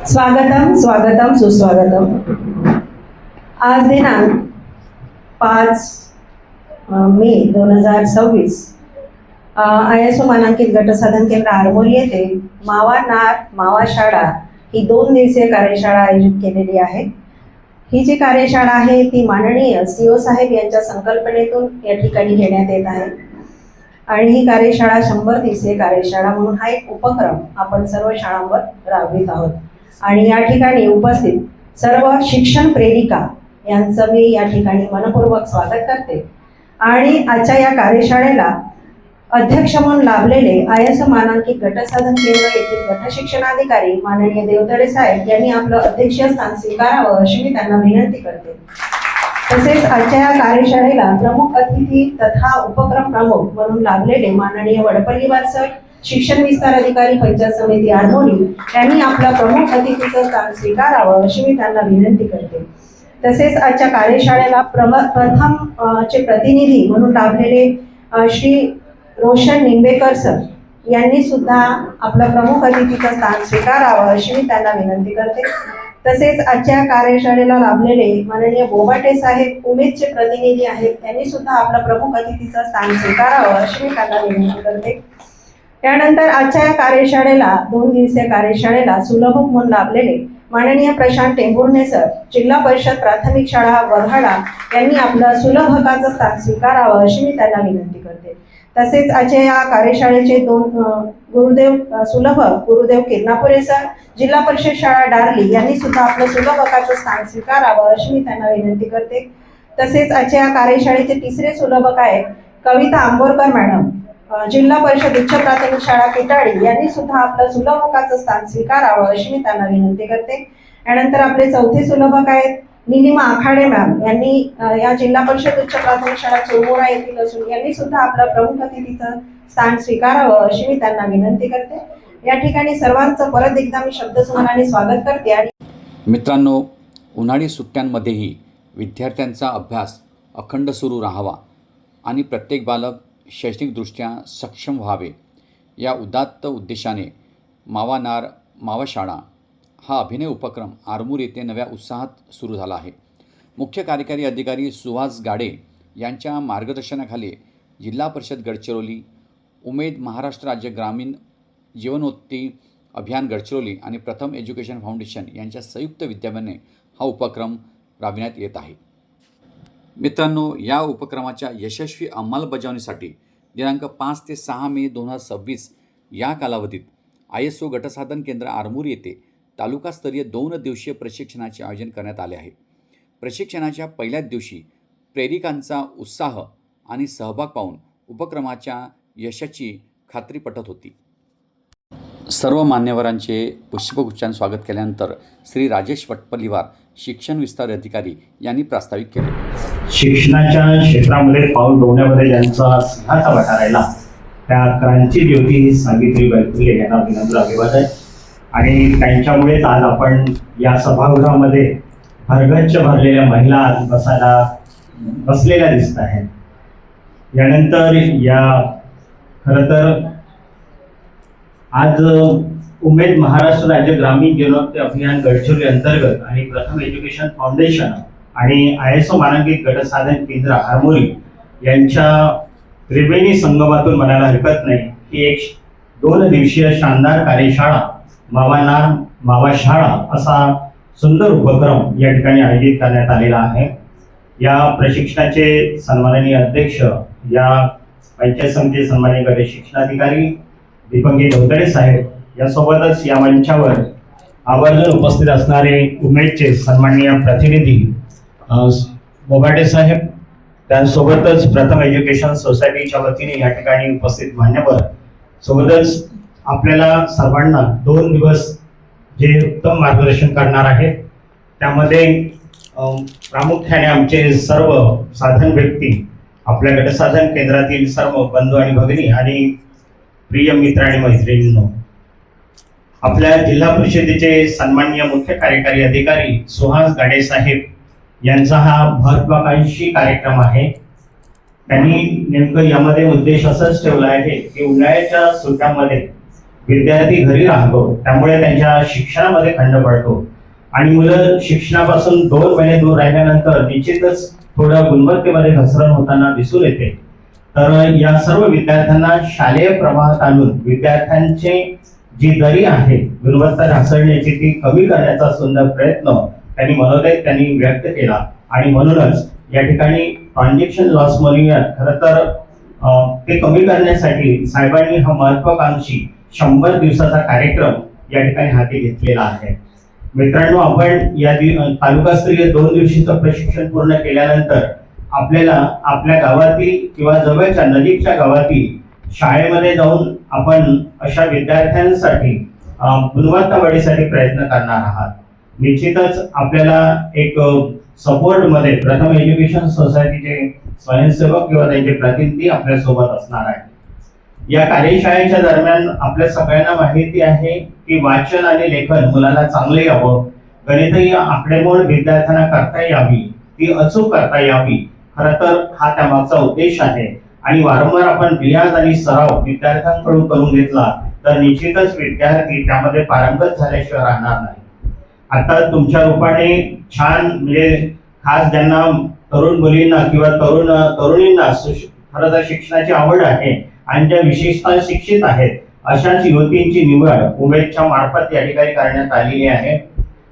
स्वागतम स्वागतम सुस्वागतम। आज दिनांक 5 मे 2026 ISO मानांकित गटसाधन केंद्र आरमोरी येथे मावा नार मावा शाळा ही 2 दिवसीय कार्यशाळा आयोजित केलेली आहे। ही जी कार्यशाळा आहे ती माननीय CO साहेब यांच्या संकल्पनेतून या ठिकाणी घेण्यात येत आहे आणि ही कार्यशाळा 100 दिवसीय कार्यशाळा म्हणून हा एक उपक्रम आपण सर्व शाळांवर राबवित आहोत आणि या ठिकाणी उपस्थित सर्व शिक्षण प्रेरिका यांचं मी या ठिकाणी मनपूर्वक स्वागत करते। आणि आजच्या या कार्यशाळेला अध्यक्ष म्हणून लाभलेले ISO मानांकित गटसाधन केंद्र येथील गट शिक्षणाधिकारी माननीय देवतळे साहेब यांनी आपलं अध्यक्षीय स्थान स्वीकारावं अशी मी त्यांना विनंती करते। तसेच आजच्या या कार्यशाळेला प्रमुख अतिथी तथा उपक्रम प्रमुख म्हणून लाभलेले माननीय वडपल्लीवार सर शिक्षण विस्तार अधिकारी पंचायत समिती आरमोरी यांनी आपलं प्रमुख अतिथीचं स्थान स्वीकारावं अशी मी त्यांना विनंती करते। तसेच आजच्या कार्यशाळेला प्रथम चे प्रतिनिधी म्हणून लाभलेले श्री रोशन निंबेकर सर यांनी सुद्धा आपलं प्रमुख अतिथीचं स्थान स्वीकारावं अशी मी त्यांना विनंती करते। तसेच आजच्या कार्यशाळेला लाभलेले माननीय बोबाटे साहेब उमेदचे प्रतिनिधी आहेत, त्यांनी सुद्धा आपलं प्रमुख अतिथीचं स्थान स्वीकारावं अशी मी त्यांना विनंती करते। त्यानंतर आजच्या या कार्यशाळेला 2 दिवसीय कार्यशाळेला सुलभक म्हणून लाभलेले माननीय प्रशांत टेंभुर्णे सर जिल्हा परिषद प्राथमिक शाळा वऱ्हाडा यांनी आपलं सुलभकाचं स्थान स्वीकारावं अशी मी त्यांना विनंती करते। तसेच आजच्या या कार्यशाळेचे 2 गुरुदेव सुलभक गुरुदेव किरणापुरे सर जिल्हा परिषद शाळा डारली यांनी सुद्धा आपलं सुलभकाचं स्थान स्वीकारावं अशी मी त्यांना विनंती करते। तसेच आजच्या या कार्यशाळेचे 3रे सुलभक आहेत कविता आंबोरकर मॅडम जिल्हा परिषद उच्च प्राथमिक शाळा किटाळी यांनी सुद्धा आपलं सुलभकाचं स्थान स्वीकारावं अशी मी त्यांना विनंती करते। यानंतर आपले 4थे सुलभक आहेत निलिमा आखाडे मॅम यांनी या जिल्हा परिषद उच्च प्राथमिक शाळा चोरमोडा येथील असून यांनी सुद्धा आपलं प्रमुख अतिथीचं स्थान स्वीकारावं अशी मी त्यांना विनंती करते। या ठिकाणी सर्वांचं परत एकदा मी शब्दसुमनाने स्वागत करते। आणि मित्रांनो, उन्हाळी सुट्ट्यांमध्येही विद्यार्थ्यांचा अभ्यास अखंड सुरू राहावा आणि प्रत्येक बालक शैक्षणिकदृष्ट्या सक्षम व्हावे या उदात्त उद्देशाने मावा नार मावा शाळा हा अभिनव उपक्रम आरमूर येथे नव्या उत्साहात सुरू झाला आहे। मुख्य कार्यकारी अधिकारी सुहास गाडे यांच्या मार्गदर्शनाखाली जिल्हा परिषद गडचिरोली, उमेद महाराष्ट्र राज्य ग्रामीण जीवनोन्नती अभियान गडचिरोली आणि प्रथम एज्युकेशन फाउंडेशन यांच्या संयुक्त विद्यमाने हा उपक्रम राबविण्यात येत आहे। मित्रांनो, या उपक्रमाच्या यशस्वी अंमलबजावणीसाठी दिनांक 5 ते 6 मे 2026 या कालावधीत ISO गटसाधन केंद्र आरमूर येथे तालुकास्तरीय 2 दिवसीय प्रशिक्षणाचे आयोजन करण्यात आले आहे। प्रशिक्षणाच्या पहिल्याच दिवशी प्रेरिकांचा उत्साह आणि सहभाग पाहून उपक्रमाच्या यशाची खात्री पटत होती। सर्व मान्यवरांचे पुष्पगुच्छाने स्वागत केल्यानंतर श्री राजेश वटपल्लीवार शिक्षण विस्तार अधिकारी यांनी प्रास्ताविक केले। शिक्षणाच्या क्षेत्रामध्ये पाऊल ठेवण्यामध्ये ज्यांचा सिंहाचा वाटा राहिला त्या क्रांती ज्योती सावित्रीबाई फुले यांना विनम्र अभिवादन। आणि त्यांच्यामुळेच आज आपण या सभागृहामध्ये भरगच्च भरलेल्या महिला बसलेल्या दिसत आहेत। यानंतर खरं तर आज उमेद महाराष्ट्र राज्य ग्रामीण जीवनोन्नती अभियान गडचिरोली अंतर्गत आणि प्रथम एज्युकेशन फाउंडेशन आणि ISO मानांकित गटसाधन केंद्र आरमोरी यांच्या त्रिवेणी संगमातून म्हणायला हरकत नाही की एक 2 दिवसीय शानदार कार्यशाळा मावा नार मावा शाळा असा सुंदर उपक्रम या ठिकाणी आयोजित करण्यात आलेला आहे। या प्रशिक्षणाचे सन्माननीय अध्यक्ष या पंचायत समिती सन्माननीय गट शिक्षणाधिकारी दीपकजी देवतळे साहेब यासोबतच या मंचावर आवर्जून उपस्थित असणारे उमेदचे सन्माननीय प्रतिनिधी बोबाटे साहेब, त्यासोबतच प्रथम एज्युकेशन सोसायटीच्या वतीने या ठिकाणी उपस्थित मान्यवर सोबतच आपल्याला सर्वांना 2 दिवस जे उत्तम मार्गदर्शन करणार आहेत त्यामध्ये प्रामुख्याने आमचे सर्व साधन व्यक्ती, आपल्या गटसाधन केंद्रातील सर्व बंधू आणि भगिनी आणि प्रिय मित्र आणि मैत्रिणींनो, आपल्या जिल्हा परिषदेचे सन्माननीय मुख्य कार्यकारी अधिकारी सुहास गाडे साहेब यांचा हा महत्त्वाकांक्षी कार्यक्रम आहे। त्यांनी नेमकं यामध्ये उद्देश असाच ठेवला आहे की उन्हाळ्याच्या सुट्ट्यांमध्ये विद्यार्थी घरी राहतो, त्यामुळे त्यांच्या शिक्षणामध्ये खंड पडतो आणि मुलं शिक्षणापासून 2 महिने दूर राहिल्यानंतर निश्चितच थोडं गुणवत्तेमध्ये घसरण होताना दिसून येते. तर या सर्व विद्यार्थ्यांना शालेय प्रवाहात आणून विद्यार्थ्यांचे जी दरी आहे गुणवत्ता ढासळण्याची ती कमी करण्याचा सुंदर प्रयत्न त्यांनी व्यक्त केला आणि म्हणूनच या ठिकाणी ट्रान्झॅक्शन लॉस म्हणूया खरं तर ते कमी करण्यासाठी साहेबांनी हा महत्वाकांक्षी 100 दिवसाचा कार्यक्रम या ठिकाणी हाती घेतलेला आहे. मित्रांनो, आपण या तालुकास्तरीय 2 दिवसीचं प्रशिक्षण पूर्ण केल्यानंतर आपल्याला आपल्या गावातील किंवा जवळच्या नजीकच्या गावातील शाळेमध्ये जाऊन आपण अशा विद्यार्थ्यांसाठी गुणवत्ता वाढीसाठी प्रयत्न करणार आहात. निश्चितच आपल्याला एक सपोर्ट मध्ये प्रथम एज्युकेशन सोसायटीचे स्वयंसेवक किंवा त्यांचे प्रतिनिधी आपल्या सोबत असणार आहे. या कार्यशाळेच्या दरम्यान आपल्या सगळ्यांना माहिती आहे की वाचन आणि लेखन मुलांना चांगले यावं, गणितही आकडेमोड विद्यार्थ्यांना करता यावी, ती अचूक करता यावी, खरं तर हा त्यामागचा उद्देश आहे. आणि वारंवार आपण रियाज आणि सराव विद्यार्थ्यांकडून करून घेतला तर निश्चितच विद्यार्थी त्यामध्ये पारंगत झाल्याशिवाय राहणार नाही. आता तुमच्या रूपाने छान म्हणजे खास ज्यांना तरुण मुलींना किंवा तरुणींना खरं तर शिक्षणाची आवड आहे आणि ज्या विशेषतः शिक्षित आहेत अशाच युवतींची निवड उमेदच्या मार्फत या ठिकाणी करण्यात आलेली आहे.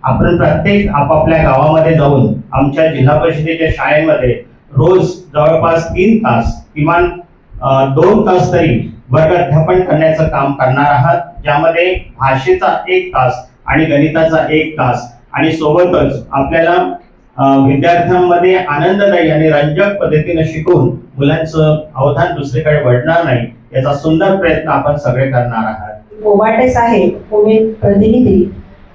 आपण प्रत्येक आपापल्या गावामध्ये जाऊन आमच्या जिल्हा परिषदेच्या शाळेमध्ये रोज जवळपास 3 तास किमान 2 तास तरी वर्ग अध्यापन करण्याचं काम करणार आहात, ज्यामध्ये भाषेचा 1 तास आणि गणिताचा 1 तास आणि सोबतच आपल्याला विद्यार्थ्यांमध्ये आनंददायी आणि रंजक पद्धतीने शिकवून मुलांचं अवधान दुसरीकडे वळणार नाही याचा सुंदर प्रयत्न आपण सगळे करणार आहात. बोबाटे साहेब उमेद प्रतिनिधी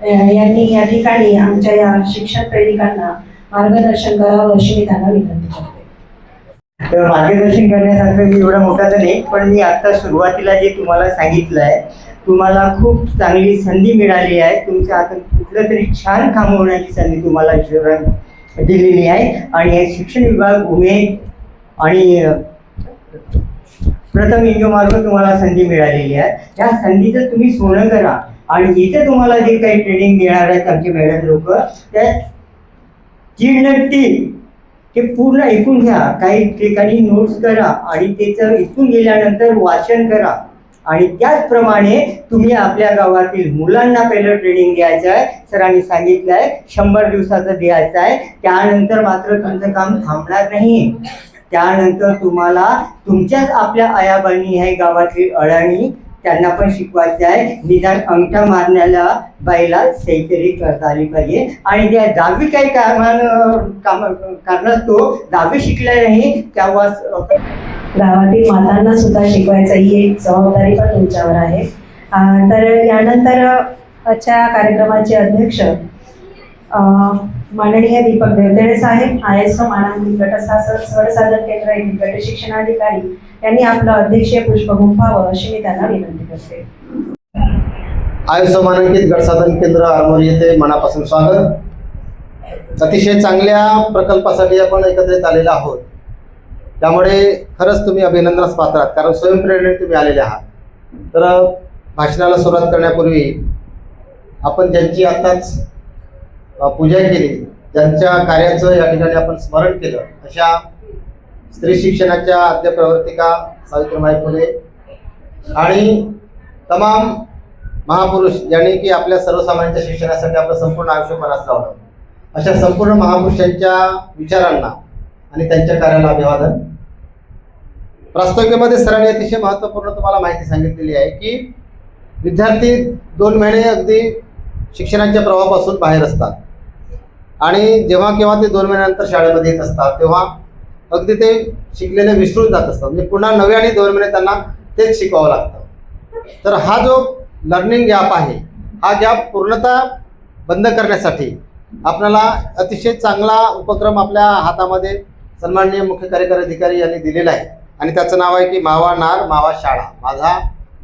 यांनी या ठिकाणी आमच्या या शिक्षण प्रेरिकांना मार्गदर्शन करावं अशी मी त्यांना विनंती करते. तर मार्गदर्शन करण्यासारखं मी एवढा मोठा तर नाही, पण मी आता सुरुवातीला जे तुम्हाला सांगितलं आहे, तुम्हाला खूप चांगली संधी मिळाली आहे. तुमच्या हातात कुठलं तरी छान काम होण्याची संधी तुम्हाला ईश्वराने दिलेली आहे आणि हे शिक्षण विभाग उमेद आणि प्रथम इंजोमार्फत तुम्हाला संधी मिळालेली आहे. या संधीचं तुम्ही सोनं करा आणि इथे तुम्हाला जे काही ट्रेनिंग देणार आहेत आमचे मॅडम लोक, त्या चिडणटी ते पूर्ण ऐकून घ्या, काही ठिकाणी नोट्स करा आणि त्याचं ऐकून गेल्यानंतर वाचन करा आणि त्याचप्रमाणे तुम्ही आपल्या गावातील मुलांना पहिलं ट्रेनिंग द्यायचं आहे. सरांनी सांगितलं आहे 100 दिवसाचं द्यायचं आहे. त्यानंतर मात्र तुमचं काम थांबणार नाही. त्यानंतर तुम्हाला तुमच्याच आपल्या आयाबांनी आहे गावातली अडाणी त्यांना पण शिकवायचं आहे. निदान अंगठा मारण्याला बाईला सही तरी करता आली पाहिजे आणि त्या 10वी काही कारणास्तव 10वी शिकल्या नाही तेव्हा गावातील मातांना सुद्धा शिकवायचं ही एक जबाबदारी पण तुमच्यावर आहे. तर यानंतर आजच्या कार्यक्रमाचे अध्यक्ष माननीय दीपक देवतेडे साहेब, ISO मानांकित गटसाधन केंद्र येथील गट शिक्षणाधिकारी यांनी आपलं अध्यक्षीय पुष्प गुंफावं अशी मी त्यांना विनंती करते. ISO मानांकित गटसाधन केंद्र आरमोरी येथे मनापासून स्वागत. अतिशय चांगल्या प्रकल्पासाठी आपण एकत्रित आलेलो आहोत, त्यामुळे खरंच तुम्ही अभिनंदनास पात्र आहात, कारण स्वयंप्रेरणेने तुम्ही आलेले आहात. तर भाषणाला सुरुवात करण्यापूर्वी आपण ज्यांची आताच पूजा केली, ज्यांच्या कार्याचं या ठिकाणी आपण स्मरण केलं, अशा स्त्री शिक्षणाच्या आद्य प्रवर्तिका सावित्रीबाई फुले आणि तमाम महापुरुष ज्यांनी की आपल्या सर्वसामान्यांच्या शिक्षणासाठी आपलं संपूर्ण आयुष्य पणास लावलं, अशा संपूर्ण महापुरुषांच्या विचारांना आणि त्यांच्या कार्याला अभिवादन. प्रास्ताविकेमध्ये सरांनी अतिशय महत्त्वपूर्ण तुम्हाला माहिती सांगितलेली आहे की विद्यार्थी 2 महिने अगदी शिक्षणाच्या प्रवाहापासून बाहेर असतात आणि जेव्हा केव्हा ते 2 महिन्यानंतर शाळेमध्ये येत असतात तेव्हा अगदी ते शिकलेले विसरून जात असतात, म्हणजे पुन्हा नव्याने 2 महिने त्यांना तेच शिकवावं लागतं. तर हा जो लर्निंग गॅप आहे, हा गॅप पूर्णतः बंद करण्यासाठी आपल्याला अतिशय चांगला उपक्रम आपल्या हातामध्ये सन्माननीय मुख्य कार्यकारी अधिकारी यांनी दिलेला आहे आणि त्याचं नाव आहे की मावा नार मावा शाळा, माझा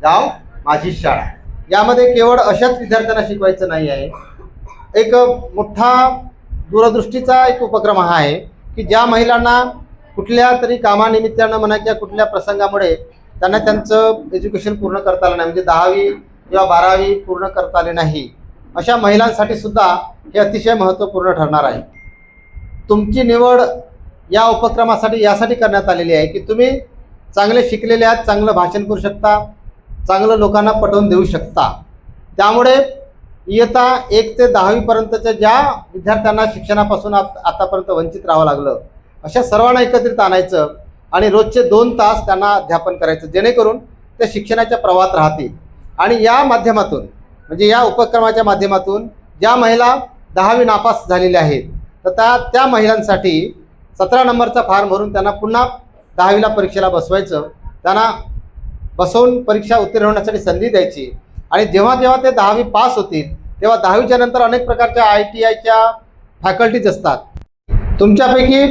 गाव माझी शाळा. यामध्ये केवळ अशाच विद्यार्थ्यांना शिकवायचं नाही आहे, एक मोठा दूरदृष्टीचा एक उपक्रम हा आहे की ज्या महिलांना कुठल्या तरी कामानिमित्तानं म्हणा किंवा कुठल्या प्रसंगामुळे त्यांना त्यांचं एज्युकेशन पूर्ण करता आलं नाही, म्हणजे 10वी किंवा 12वी पूर्ण करता आले नाही अशा महिलांसाठी सुद्धा हे अतिशय महत्त्वपूर्ण ठरणार आहे. तुमची निवड या उपक्रमासाठी यासाठी करण्यात आलेली आहे की तुम्ही चांगले शिकलेले आहात, चांगलं भाषण करू शकता, चांगलं लोकांना पटवून देऊ शकता. त्यामुळे इयत्ता 1 ते 10वी पर्यंतच्या ज्या विद्यार्थ्यांना शिक्षणापासून आतापर्यंत वंचित राहावं लागलं अशा सर्वांना एकत्रित आणायचं आणि रोजचे 2 तास त्यांना अध्यापन करायचं, जेणेकरून ते शिक्षणाच्या प्रवाहात राहतील. आणि या माध्यमातून म्हणजे या उपक्रमाच्या माध्यमातून ज्या महिला 10वी नापास झालेल्या आहेत तर त्या महिलांसाठी 17 नंबरचा फॉर्म भरून त्यांना पुन्हा 10वीला परीक्षेला बसवायचं, त्यांना बसवून परीक्षा उत्तीर्ण होण्यासाठी संधी द्यायची. आणि जेव्हा जेव्हा ते 10वी पास होतील तेव्हा 10वीच्या नंतर अनेक प्रकारच्या ITIच्या फॅकल्टीज असतात. तुमच्यापैकी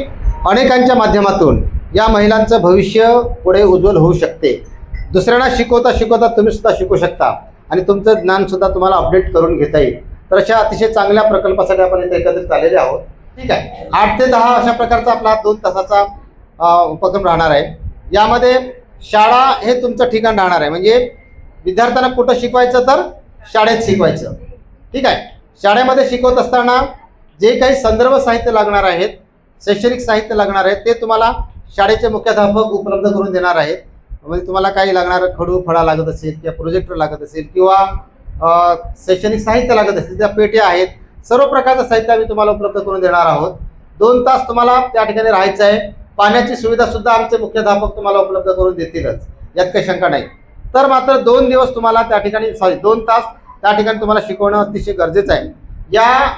अनेकांच्या माध्यमातून या महिलांचं भविष्य पुढे उज्ज्वल होऊ शकते. दुसऱ्यांना शिकवता शिकवता तुम्ही सुद्धा शिकू शकता आणि तुमचं ज्ञानसुद्धा तुम्हाला अपडेट करून घेता येईल. तर अशा अतिशय चांगल्या प्रकल्पासाठी आपण इथे एकत्रित आलेले आहोत. ठीक आहे, 8 ते 10 अशा प्रकारचा आपला 2 तासाचा उपक्रम राहणार आहे. यामध्ये शाळा हे तुमचं ठिकाण राहणार आहे. म्हणजे विद्यार्थ्यांना कुठं शिकवायचं तर शाळेत शिकवायचं. ठीक आहे, शाळेमध्ये शिकवत असताना जे काही संदर्भ साहित्य लागणार आहेत, शैक्षणिक साहित्य लागणार आहेत ते तुम्हाला शाळेचे मुख्याध्यापक उपलब्ध करून देणार आहेत. म्हणजे तुम्हाला काही लागणार खडू फळा लागत असेल किंवा प्रोजेक्टर लागत असेल किंवा शैक्षणिक साहित्य लागत असेल त्या पेट्या आहेत, सर्व प्रकारचं साहित्य आम्ही तुम्हाला उपलब्ध करून देणार आहोत. 2 तास तुम्हाला त्या ठिकाणी राहायचं आहे. पाण्याची सुविधासुद्धा आमचे मुख्याध्यापक तुम्हाला उपलब्ध करून देतीलच, यात काही शंका नाही. तर मात्र 2 दिवस तुम्हाला त्या ठिकाणी 2 तास त्या ठिकाणी तुम्हाला शिकवणं अतिशय गरजेचं आहे. या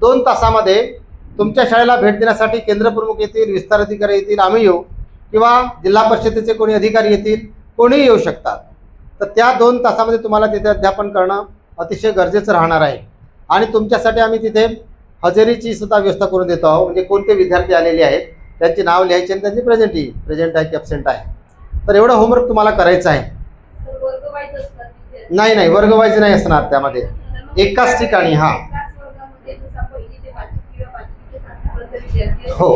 2 तासामध्ये तुमच्या शाळेला भेट देण्यासाठी केंद्रप्रमुख येतील, विस्तार अधिकारी येतील, आम्ही येऊ किंवा जिल्हा परिषदेचे कोणी अधिकारी येतील, कोणीही येऊ शकतात. तर त्या 2 तासामध्ये तुम्हाला तिथे अध्यापन करणं अतिशय गरजेचं राहणार आहे. आणि तुमच्यासाठी आम्ही तिथे हजेरीची सुद्धा व्यवस्था करून देतो आहोत. म्हणजे कोणते विद्यार्थी आलेले आहेत त्यांची नाव लिहायची आणि त्यांची प्रेझेंट आहे की ॲब्सेंट आहे. तर एवढं होमवर्क तुम्हाला करायचं आहे. नाही, वर्ग वाईज नाही असणार, त्यामध्ये एकाच ठिकाणी. हां हो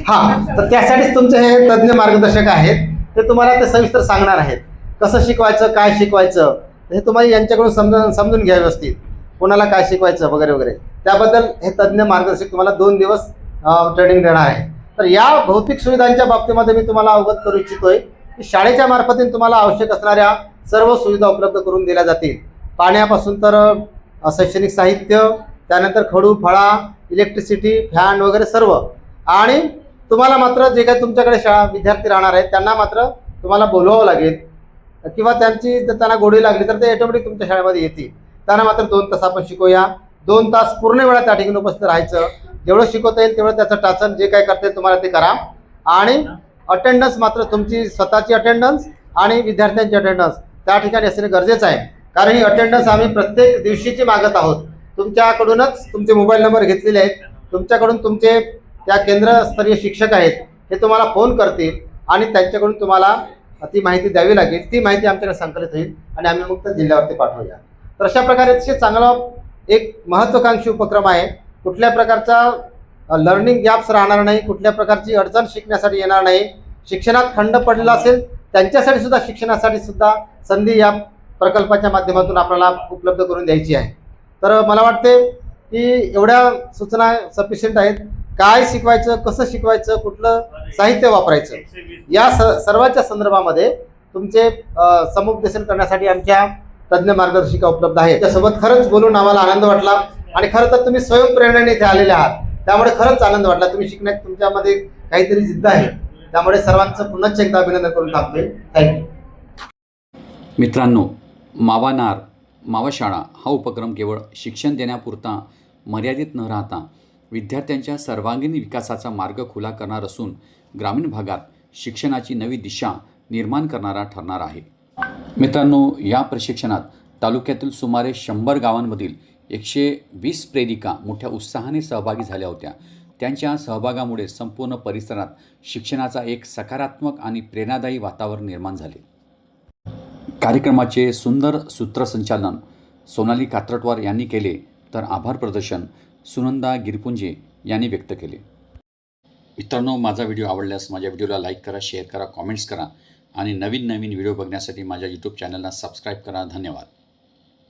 हां, तर त्यासाठीच तुमचे हे तज्ज्ञ मार्गदर्शक आहेत, ते तुम्हाला ते सविस्तर सांगणार आहेत कसं शिकवायचं, काय शिकवायचं. हे तुम्हाला यांच्याकडून समजून घ्या व्यवस्थित, कोणाला काय शिकवायचं वगैरे वगैरे. त्याबद्दल हे तज्ज्ञ मार्गदर्शक तुम्हाला 2 दिवस ट्रेनिंग देणार आहे. तर या भौतिक सुविधांच्या बाबतीमध्ये मी तुम्हाला अवगत करू इच्छितोय की शाळेच्या मार्फतीने तुम्हाला आवश्यक असणाऱ्या सर्व सुविधा उपलब्ध करून दिल्या जातील. पाण्यापासून तर शैक्षणिक साहित्य, त्यानंतर खडू फळा, इलेक्ट्रिसिटी, फॅन वगैरे सर्व. आणि तुम्हाला मात्र जे काही तुमच्याकडे विद्यार्थी राहणार आहेत त्यांना मात्र तुम्हाला बोलवावं लागेल किंवा त्यांना गोडी लागली तर ते ऑटोमॅटिक तुमच्या शाळेमध्ये येतील. त्यांना मात्र 2 तास आपण शिकवूया. 2 तास पूर्ण वेळा त्या ठिकाणी उपस्थित राहायचं. जेवढं शिकवता येईल तेवढं त्याचं टाचन जे काय करता येईल तुम्हाला ते करा. आणि अटेंडन्स मात्र तुमची स्वतःची अटेंडन्स आणि विद्यार्थ्यांची अटेंडन्स त्या ठिकाणी असणे गरजेचं आहे. कारण ही अटेंडन्स आम्ही प्रत्येक दिवशीची मागत आहोत. तुमच्याकडूनच तुमचे मोबाईल नंबर घेतलेले आहेत, तुमच्याकडून तुमचे त्या केंद्रस्तरीय शिक्षक आहेत हे तुम्हाला फोन करतील आणि त्यांच्याकडून तुम्हाला ती माहिती द्यावी लागेल. ती माहिती आमच्याकडे संकलित होईल आणि आम्ही मग जिल्ह्यावरती पाठवूया. तर अशा प्रकारे अतिशय चांगला एक महत्त्वाकांक्षी उपक्रम आहे. कुठल्या प्रकारचा लर्निंग गॅप्स राहणार नाही, कुठल्या प्रकारची अडचण शिकण्यासाठी येणार नाही. शिक्षणात खंड पडलेला असेल त्यांच्यासाठी सुद्धा शिक्षणासाठी सुद्धा संधी या प्रकल्पाच्या माध्यमातून आपल्याला उपलब्ध करून द्यायची आहे. तर मला वाटते की एवढ्या सूचना सफिशियंट आहेत. काय शिकवायचं, कसं शिकवायचं, कुठलं साहित्य वापरायचं या सर्वांच्या संदर्भामध्ये तुमचे समुपदेशन करण्यासाठी आमच्या तज्ज्ञ मार्गदर्शिका उपलब्ध आहेत. त्यासोबत खरंच बोलून आम्हाला आनंद वाटला. आणि खरं तर तुम्ही स्वयंप्रेरणेने इथे आलेले आहात, त्यामुळे खरंच आनंद वाटला. तुम्ही शिकण्यात तुमच्यामध्ये काहीतरी जिद्द आहे, त्यामुळे सर्वांचं पुन्हा एकदा अभिनंदन करून टाकतोय. थँक्यू. मित्रांनो, मावानार मावाशाळा हा उपक्रम केवळ शिक्षण देण्यापुरता मर्यादित न राहता विद्यार्थ्यांच्या सर्वांगीण विकासाचा मार्ग खुला करणार असून ग्रामीण भागात शिक्षणाची नवी दिशा निर्माण करणारा ठरणार आहे. मित्रांनो, या प्रशिक्षणात तालुक्यातील सुमारे 100 गावांमधील 120 प्रेरिका मोठ्या उत्साहाने सहभागी झाल्या होत्या. त्यांच्या सहभागामुळे संपूर्ण परिसरात शिक्षणाचा एक सकारात्मक आणि प्रेरणादायी वातावरण निर्माण झाले. कार्यक्रमाचे सुंदर सूत्रसंचालन सोनाली कात्रटवार यांनी केले, तर आभार प्रदर्शन सुनंदा गिरपुंजे यांनी व्यक्त केले. मित्रांनो, माझा व्हिडिओ आवडल्यास माझ्या व्हिडिओला लाईक करा, शेअर करा, कॉमेंट्स करा आणि नवीन नवीन व्हिडिओ बघण्यासाठी माझ्या यूट्यूब चॅनलला सबस्क्राईब करा. धन्यवाद.